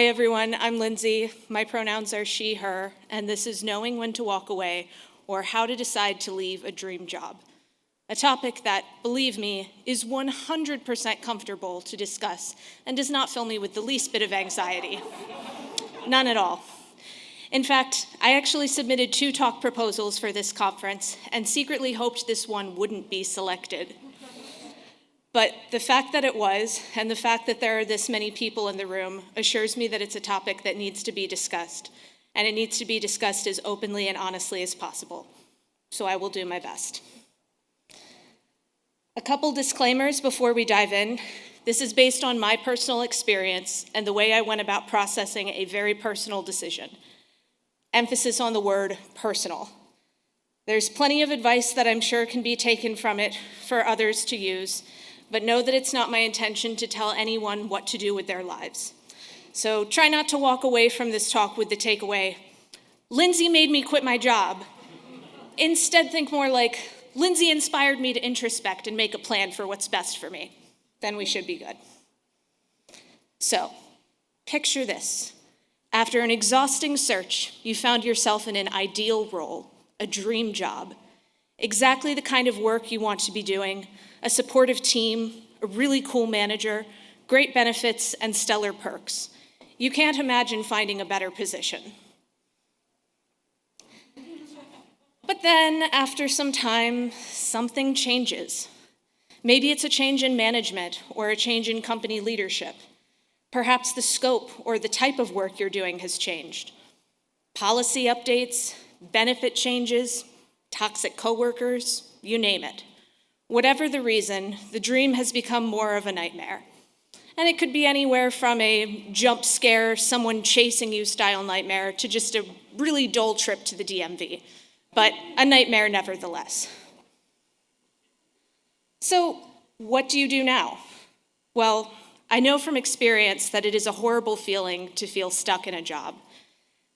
Hi everyone, I'm Lindsay. My pronouns are she, her, and this is knowing when to walk away or how to decide to leave a dream job. A topic that, believe me, is 100% comfortable to discuss and does not fill me with the least bit of anxiety. None at all. In fact, I actually submitted 2 talk proposals for this conference and secretly hoped this one wouldn't be selected. But the fact that it was, and the fact that there are this many people in the room, assures me that it's a topic that needs to be discussed, and it needs to be discussed as openly and honestly as possible. So I will do my best. A couple disclaimers before we dive in. This is based on my personal experience and the way I went about processing a very personal decision. Emphasis on the word personal. There's plenty of advice that I'm sure can be taken from it for others to use, but know that it's not my intention to tell anyone what to do with their lives. So try not to walk away from this talk with the takeaway, Lindsay made me quit my job. Instead, think more like, Lindsay inspired me to introspect and make a plan for what's best for me. Then we should be good. So, picture this. After an exhausting search, you found yourself in an ideal role, a dream job, exactly the kind of work you want to be doing, a supportive team, a really cool manager, great benefits, and stellar perks. You can't imagine finding a better position. But then, after some time, something changes. Maybe it's a change in management or a change in company leadership. Perhaps the scope or the type of work you're doing has changed. Policy updates, benefit changes, toxic coworkers, you name it. Whatever the reason, the dream has become more of a nightmare. And it could be anywhere from a jump scare, someone chasing you style nightmare to just a really dull trip to the DMV, but a nightmare nevertheless. So, what do you do now? Well, I know from experience that it is a horrible feeling to feel stuck in a job.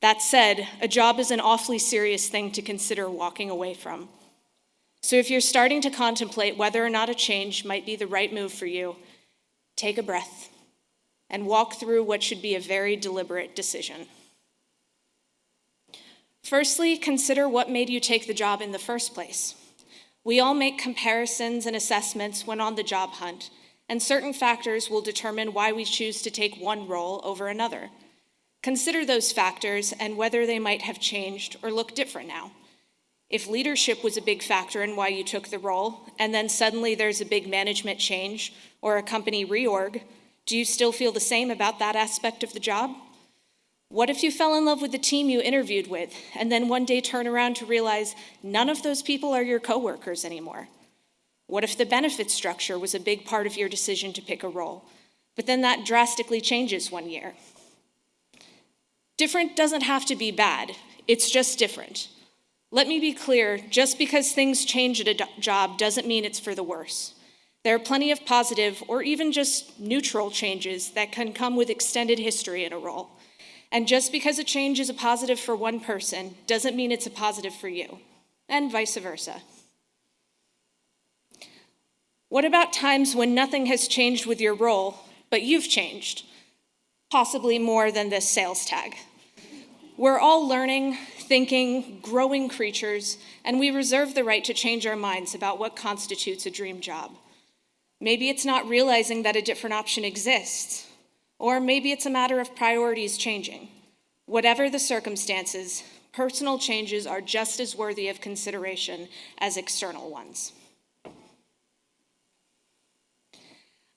That said, a job is an awfully serious thing to consider walking away from. So if you're starting to contemplate whether or not a change might be the right move for you, take a breath and walk through what should be a very deliberate decision. Firstly, consider what made you take the job in the first place. We all make comparisons and assessments when on the job hunt, and certain factors will determine why we choose to take one role over another. Consider those factors and whether they might have changed or look different now. If leadership was a big factor in why you took the role, and then suddenly there's a big management change or a company reorg, do you still feel the same about that aspect of the job? What if you fell in love with the team you interviewed with, and then one day turn around to realize none of those people are your coworkers anymore? What if the benefit structure was a big part of your decision to pick a role, but then that drastically changes one year? Different doesn't have to be bad, it's just different. Let me be clear, just because things change at a job doesn't mean it's for the worse. There are plenty of positive or even just neutral changes that can come with extended history in a role. And just because a change is a positive for one person doesn't mean it's a positive for you, and vice versa. What about times when nothing has changed with your role, but you've changed? Possibly more than this sales tag. We're all learning, thinking, growing creatures, and we reserve the right to change our minds about what constitutes a dream job. Maybe it's not realizing that a different option exists, or maybe it's a matter of priorities changing. Whatever the circumstances, personal changes are just as worthy of consideration as external ones.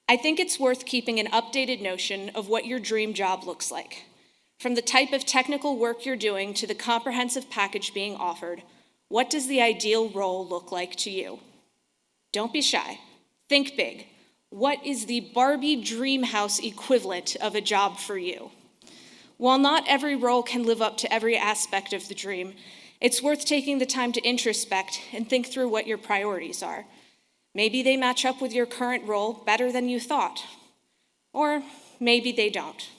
I think it's worth keeping an updated notion of what your dream job looks like. From the type of technical work you're doing to the comprehensive package being offered, what does the ideal role look like to you? Don't be shy. Think big. What is the Barbie dream house equivalent of a job for you? While not every role can live up to every aspect of the dream, it's worth taking the time to introspect and think through what your priorities are. Maybe they match up with your current role better than you thought, or maybe they don't.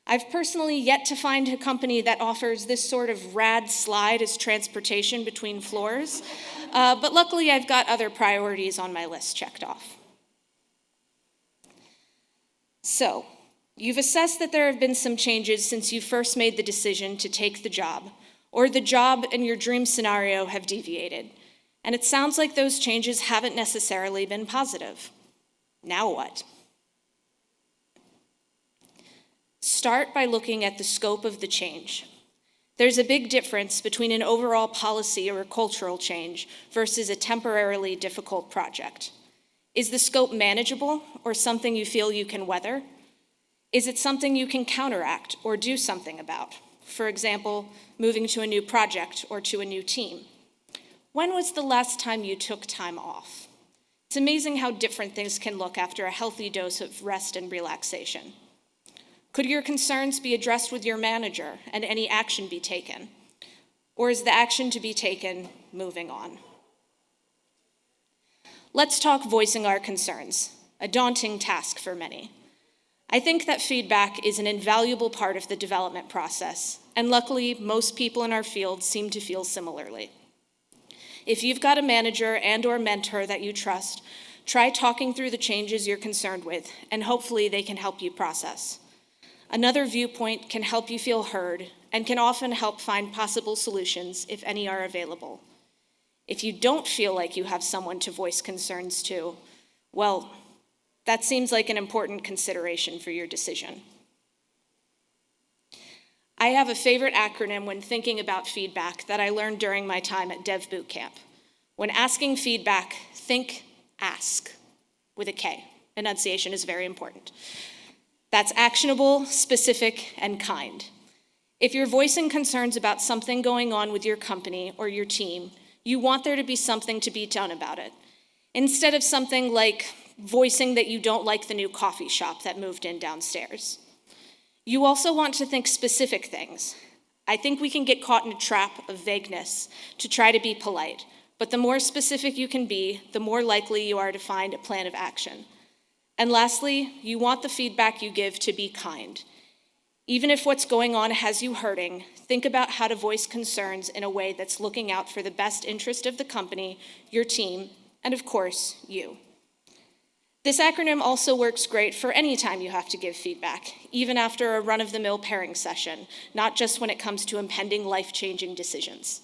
I've personally yet to find a company that offers this sort of rad slide as transportation between floors, but luckily I've got other priorities on my list checked off. So, You've assessed that there have been some changes since you first made the decision to take the job, or the job and your dream scenario have deviated, and it sounds like those changes haven't necessarily been positive. Now what? Start by looking at the scope of the change. There's a big difference between an overall policy or a cultural change versus a temporarily difficult project. Is the scope manageable or something you feel you can weather? Is it something you can counteract or do something about? For example, moving to a new project or to a new team. When was the last time you took time off? It's amazing how different things can look after a healthy dose of rest and relaxation. Could your concerns be addressed with your manager and any action be taken? Or is the action to be taken moving on? Let's talk voicing our concerns, a daunting task for many. I think that feedback is an invaluable part of the development process, and luckily, most people in our field seem to feel similarly. If you've got a manager and/or mentor that you trust, try talking through the changes you're concerned with, and hopefully they can help you process. Another viewpoint can help you feel heard and can often help find possible solutions if any are available. If you don't feel like you have someone to voice concerns to, well, that seems like an important consideration for your decision. I have a favorite acronym when thinking about feedback that I learned during my time at Dev Bootcamp. When asking feedback, think ask with a K. Enunciation is very important. That's actionable, specific, and kind. If you're voicing concerns about something going on with your company or your team, you want there to be something to be done about it. Instead of something like voicing that you don't like the new coffee shop that moved in downstairs. You also want to think specific things. I think we can get caught in a trap of vagueness to try to be polite, but the more specific you can be, the more likely you are to find a plan of action. And lastly, you want the feedback you give to be kind. Even if what's going on has you hurting, think about how to voice concerns in a way that's looking out for the best interest of the company, your team, and of course, you. This acronym also works great for any time you have to give feedback, even after a run-of-the-mill pairing session, not just when it comes to impending life-changing decisions.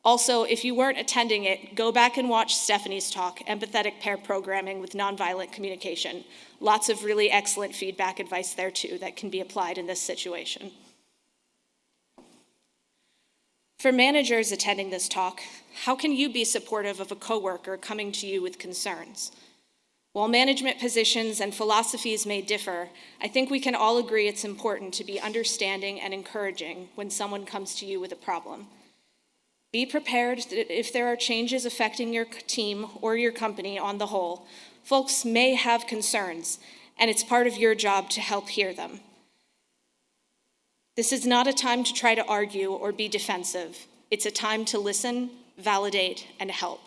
Also, if you weren't attending it, go back and watch Stephanie's talk, Empathetic Pair Programming with Nonviolent Communication. Lots of really excellent feedback advice there too that can be applied in this situation. For managers attending this talk, how can you be supportive of a coworker coming to you with concerns? While management positions and philosophies may differ, I think we can all agree it's important to be understanding and encouraging when someone comes to you with a problem. Be prepared that if there are changes affecting your team or your company on the whole, folks may have concerns, and it's part of your job to help hear them. This is not a time to try to argue or be defensive. It's a time to listen, validate, and help.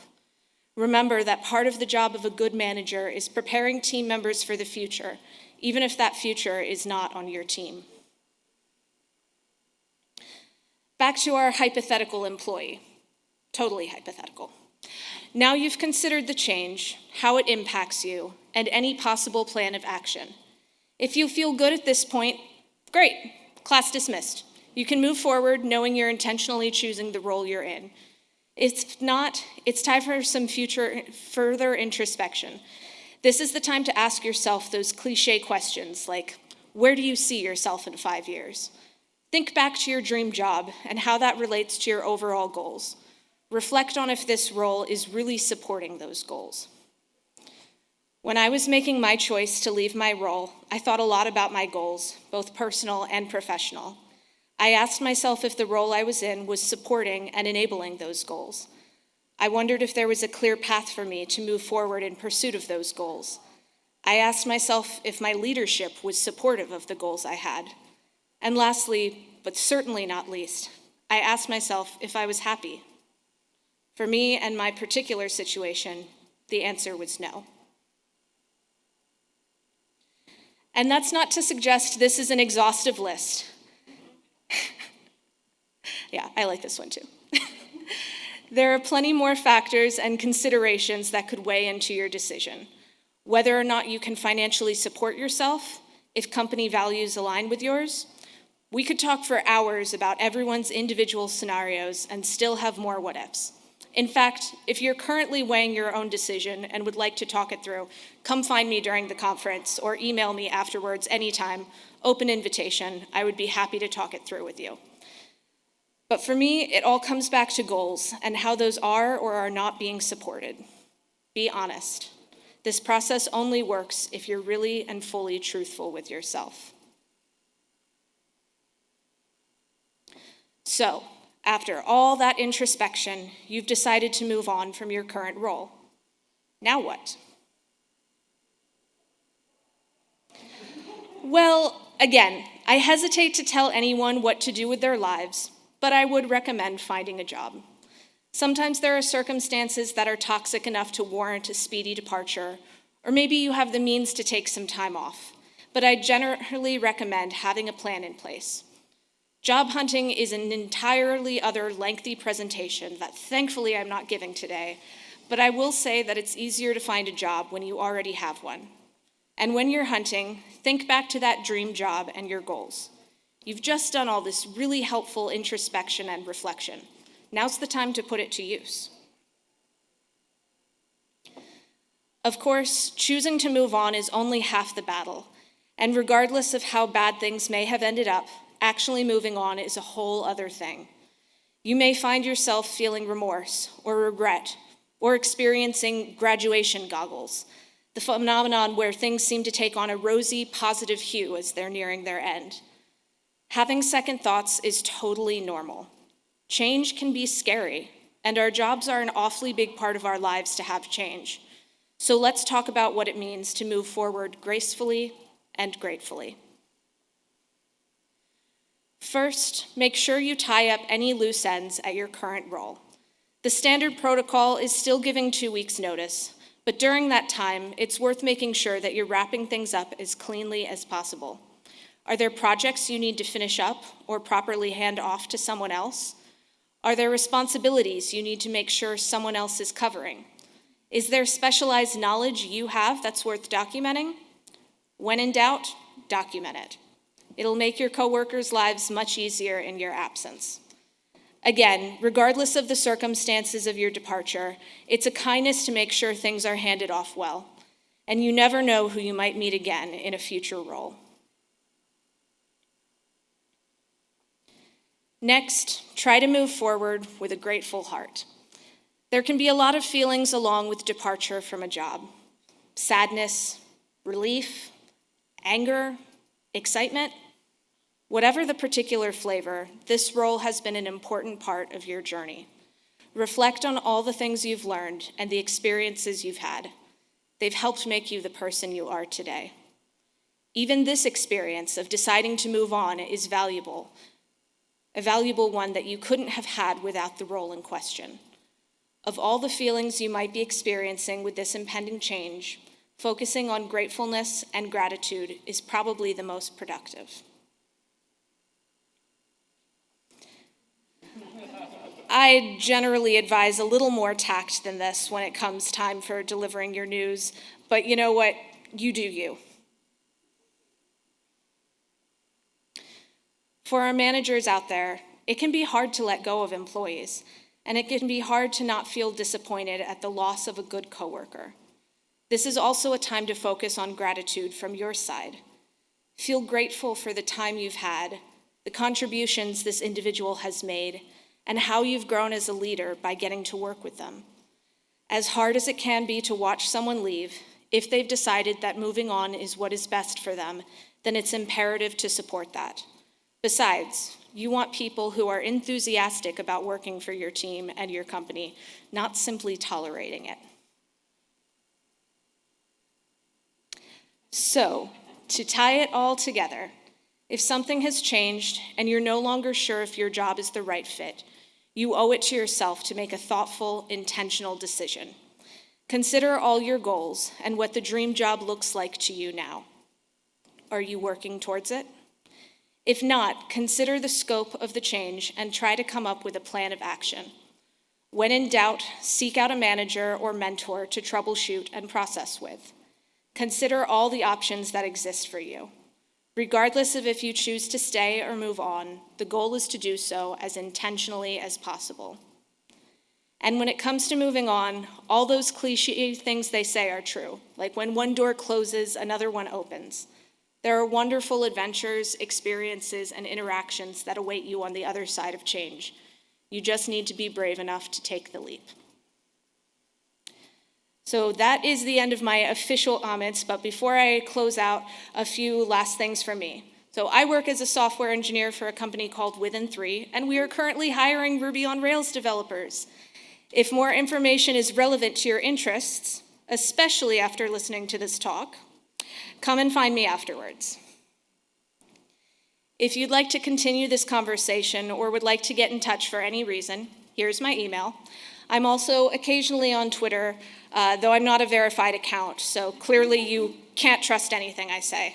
Remember that part of the job of a good manager is preparing team members for the future, even if that future is not on your team. Back to our hypothetical employee, totally hypothetical. Now you've considered the change, how it impacts you, and any possible plan of action. If you feel good at this point, great, class dismissed. You can move forward knowing you're intentionally choosing the role you're in. If not, it's time for some further introspection. This is the time to ask yourself those cliche questions like, where do you see yourself in 5 years? Think back to your dream job and how that relates to your overall goals. Reflect on if this role is really supporting those goals. When I was making my choice to leave my role, I thought a lot about my goals, both personal and professional. I asked myself if the role I was in was supporting and enabling those goals. I wondered if there was a clear path for me to move forward in pursuit of those goals. I asked myself if my leadership was supportive of the goals I had. And lastly, but certainly not least, I asked myself if I was happy. For me and my particular situation, the answer was no. And that's not to suggest this is an exhaustive list. Yeah, I like this one too. There are plenty more factors and considerations that could weigh into your decision. Whether or not you can financially support yourself, if company values align with yours. We could talk for hours about everyone's individual scenarios and still have more what-ifs. In fact, if you're currently weighing your own decision and would like to talk it through, come find me during the conference or email me afterwards anytime. Open invitation. I would be happy to talk it through with you. But for me, it all comes back to goals and how those are or are not being supported. Be honest. This process only works if you're really and fully truthful with yourself. So, after all that introspection, you've decided to move on from your current role. Now what? Well, again, I hesitate to tell anyone what to do with their lives, but I would recommend finding a job. Sometimes there are circumstances that are toxic enough to warrant a speedy departure, or maybe you have the means to take some time off, but I generally recommend having a plan in place. Job hunting is an entirely other lengthy presentation that thankfully I'm not giving today, but I will say that it's easier to find a job when you already have one. And when you're hunting, think back to that dream job and your goals. You've just done all this really helpful introspection and reflection. Now's the time to put it to use. Of course, choosing to move on is only half the battle, and regardless of how bad things may have ended up, actually moving on is a whole other thing. You may find yourself feeling remorse or regret or experiencing graduation goggles, the phenomenon where things seem to take on a rosy, positive hue as they're nearing their end. Having second thoughts is totally normal. Change can be scary, and our jobs are an awfully big part of our lives to have change. So let's talk about what it means to move forward gracefully and gratefully. First, make sure you tie up any loose ends at your current role. The standard protocol is still giving 2 weeks' notice, but during that time, it's worth making sure that you're wrapping things up as cleanly as possible. Are there projects you need to finish up or properly hand off to someone else? Are there responsibilities you need to make sure someone else is covering? Is there specialized knowledge you have that's worth documenting? When in doubt, document it. It'll make your coworkers' lives much easier in your absence. Again, regardless of the circumstances of your departure, it's a kindness to make sure things are handed off well, and you never know who you might meet again in a future role. Next, try to move forward with a grateful heart. There can be a lot of feelings along with departure from a job: sadness, relief, anger, excitement. Whatever the particular flavor, this role has been an important part of your journey. Reflect on all the things you've learned and the experiences you've had. They've helped make you the person you are today. Even this experience of deciding to move on is valuable, a valuable one that you couldn't have had without the role in question. Of all the feelings you might be experiencing with this impending change, focusing on gratefulness and gratitude is probably the most productive. I generally advise a little more tact than this when it comes time for delivering your news, but you know what? You do you. For our managers out there, it can be hard to let go of employees, and it can be hard to not feel disappointed at the loss of a good coworker. This is also a time to focus on gratitude from your side. Feel grateful for the time you've had, the contributions this individual has made, and how you've grown as a leader by getting to work with them. As hard as it can be to watch someone leave, if they've decided that moving on is what is best for them, then it's imperative to support that. Besides, you want people who are enthusiastic about working for your team and your company, not simply tolerating it. So, to tie it all together, if something has changed and you're no longer sure if your job is the right fit, you owe it to yourself to make a thoughtful, intentional decision. Consider all your goals and what the dream job looks like to you now. Are you working towards it? If not, consider the scope of the change and try to come up with a plan of action. When in doubt, seek out a manager or mentor to troubleshoot and process with. Consider all the options that exist for you. Regardless of if you choose to stay or move on, the goal is to do so as intentionally as possible. And when it comes to moving on, all those cliche things they say are true. Like when one door closes, another one opens. There are wonderful adventures, experiences, and interactions that await you on the other side of change. You just need to be brave enough to take the leap. So that is the end of my official comments, but before I close out, a few last things from me. So I work as a software engineer for a company called Within3, and we are currently hiring Ruby on Rails developers. If more information is relevant to your interests, especially after listening to this talk, come and find me afterwards. If you'd like to continue this conversation or would like to get in touch for any reason, here's my email. I'm also occasionally on Twitter, though I'm not a verified account, so clearly you can't trust anything I say.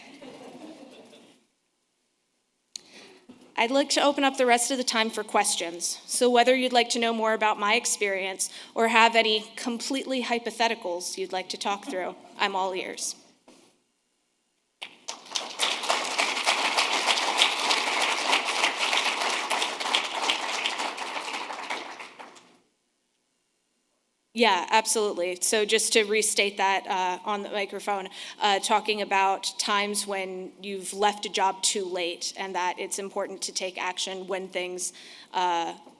I'd like to open up the rest of the time for questions. So whether you'd like to know more about my experience or have any completely hypotheticals you'd like to talk through, I'm all ears. Yeah, absolutely. So just to restate that on the microphone, talking about times when you've left a job too late and that it's important to take action when things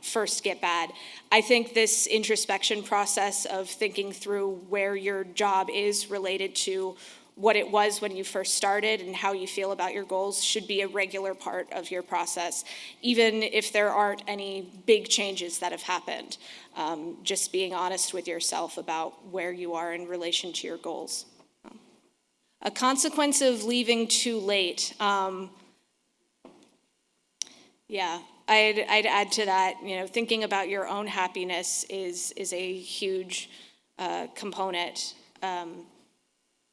first get bad. I think this introspection process of thinking through where your job is related to what it was when you first started and how you feel about your goals should be a regular part of your process, even if there aren't any big changes that have happened. Just being honest with yourself about where you are in relation to your goals. A consequence of leaving too late. I'd add to that, thinking about your own happiness is a huge component.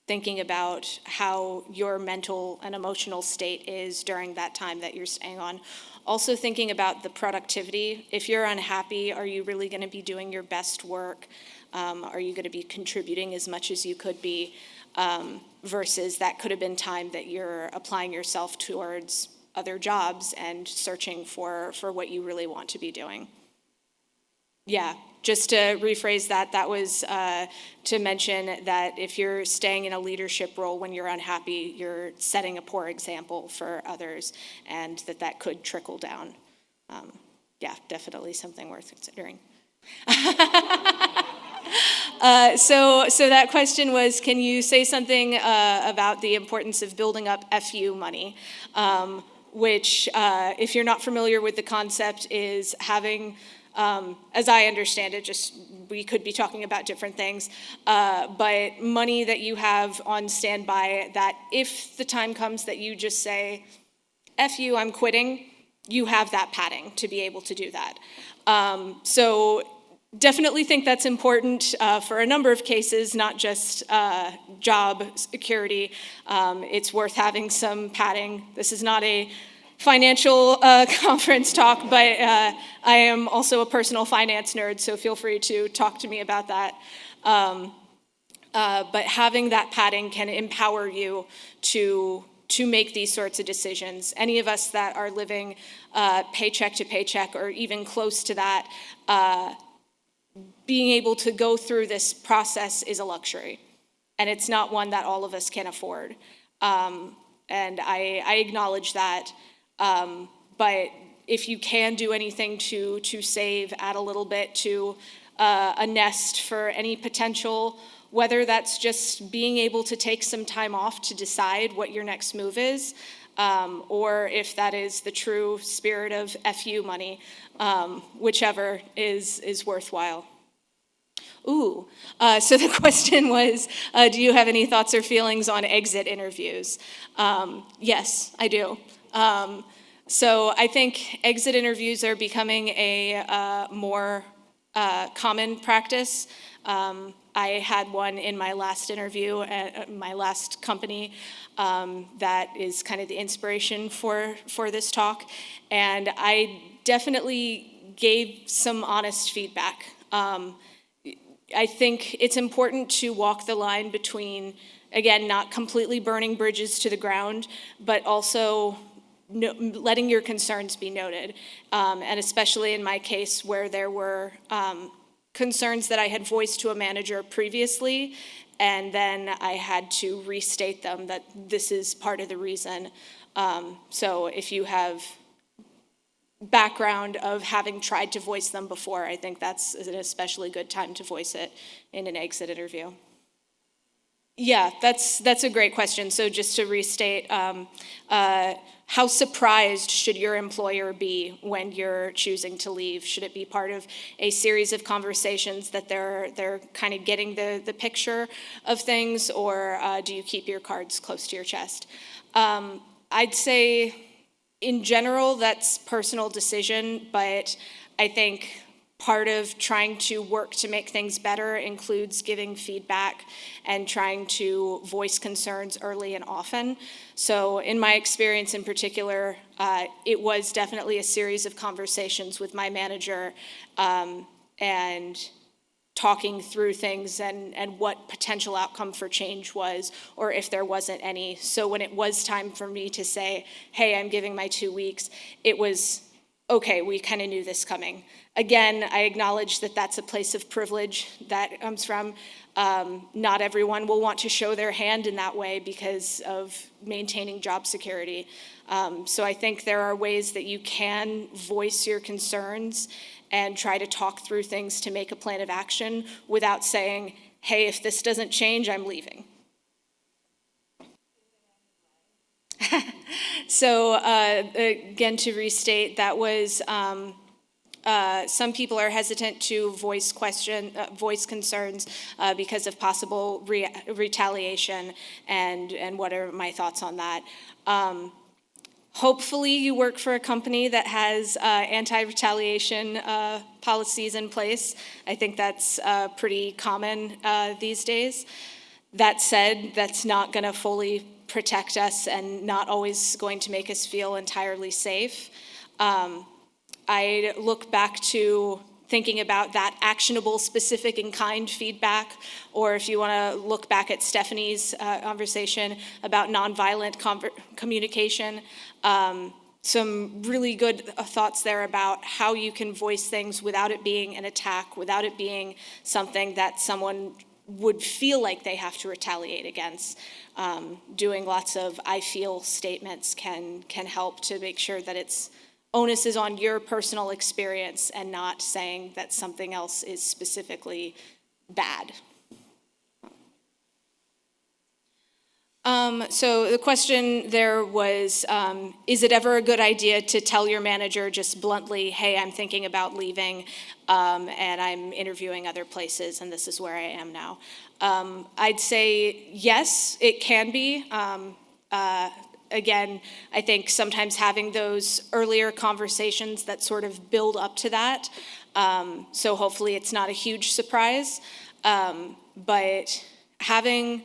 Thinking about how your mental and emotional state is during that time that you're staying on. Also thinking about the productivity. If you're unhappy, are you really going to be doing your best work? Are you going to be contributing as much as you could be? Versus that could have been time that you're applying yourself towards other jobs and searching for what you really want to be doing. Yeah, just to rephrase that was to mention that if you're staying in a leadership role when you're unhappy, you're setting a poor example for others, and that could trickle down. Definitely something worth considering. So that question was, can you say something about the importance of building up FU money? Which, if you're not familiar with the concept, is having... as I understand it, we could be talking about different things, but money that you have on standby that if the time comes that you just say, F you, I'm quitting, you have that padding to be able to do that. So definitely think that's important for a number of cases, not just job security. It's worth having some padding. This is not a financial conference talk, but I am also a personal finance nerd, so feel free to talk to me about that. But having that padding can empower you to make these sorts of decisions. Any of us that are living paycheck to paycheck or even close to that, being able to go through this process is a luxury, and it's not one that all of us can afford. And I acknowledge that. But if you can do anything to save, add a little bit to a nest for any potential, whether that's just being able to take some time off to decide what your next move is, or if that is the true spirit of FU money, whichever is worthwhile. So the question was, do you have any thoughts or feelings on exit interviews? Yes, I do. So I think exit interviews are becoming a more common practice. I had one in my last interview at my last company that is kind of the inspiration for this talk. And I definitely gave some honest feedback. I think it's important to walk the line between again, not completely burning bridges to the ground, but also letting your concerns be noted. And especially in my case where there were concerns that I had voiced to a manager previously, and then I had to restate them that this is part of the reason. So if you have background of having tried to voice them before, I think that's an especially good time to voice it in an exit interview. Yeah, that's a great question. So just to restate, how surprised should your employer be when you're choosing to leave? Should it be part of a series of conversations that they're kind of getting the picture of things, or do you keep your cards close to your chest? I'd say in general, that's personal decision, but I think part of trying to work to make things better includes giving feedback and trying to voice concerns early and often. So in my experience in particular, it was definitely a series of conversations with my manager and talking through things and what potential outcome for change was, or if there wasn't any. So when it was time for me to say, hey, I'm giving my 2 weeks, it was, okay, we kind of knew this coming. Again, I acknowledge that that's a place of privilege that comes from. Not everyone will want to show their hand in that way because of maintaining job security. So I think there are ways that you can voice your concerns and try to talk through things to make a plan of action without saying, hey, if this doesn't change, I'm leaving. So again, to restate, that was some people are hesitant to voice concerns because of possible retaliation, and what are my thoughts on that? Hopefully you work for a company that has anti-retaliation policies in place. I think that's pretty common these days. That said, that's not going to fully protect us and not always going to make us feel entirely safe. I look back to thinking about that actionable, specific, and kind feedback, or if you want to look back at Stephanie's conversation about nonviolent communication, some really good thoughts there about how you can voice things without it being an attack, without it being something that someone would feel like they have to retaliate against. Doing lots of I feel statements can help to make sure that it's onus is on your personal experience and not saying that something else is specifically bad. So the question there was, is it ever a good idea to tell your manager just bluntly, hey, I'm thinking about leaving and I'm interviewing other places and this is where I am now? I'd say yes, it can be. Again, I think sometimes having those earlier conversations that sort of build up to that, so hopefully it's not a huge surprise, but having,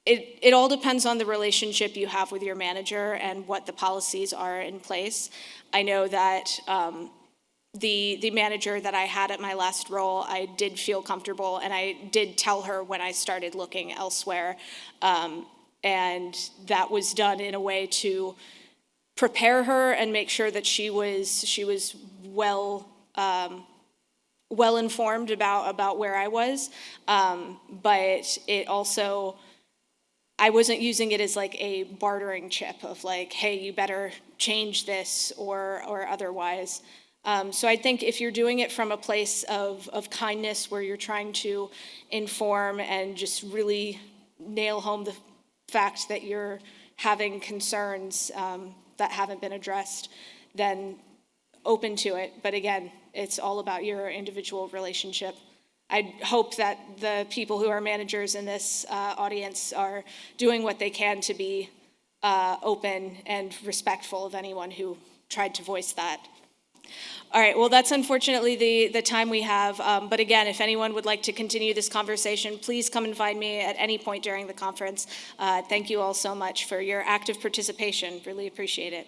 it all depends on the relationship you have with your manager and what the policies are in place. I know that the manager that I had at my last role, I did feel comfortable, and I did tell her when I started looking elsewhere, and that was done in a way to prepare her and make sure that she was well informed about where I was. But it also, I wasn't using it as like a bartering chip of like, hey, you better change this or otherwise. So I think if you're doing it from a place of kindness where you're trying to inform and just really nail home the fact that you're having concerns that haven't been addressed, then open to it. But again, it's all about your individual relationship. I hope that the people who are managers in this audience are doing what they can to be open and respectful of anyone who tried to voice that. All right, well, that's unfortunately the time we have. But again, if anyone would like to continue this conversation, please come and find me at any point during the conference. Thank you all so much for your active participation. Really appreciate it.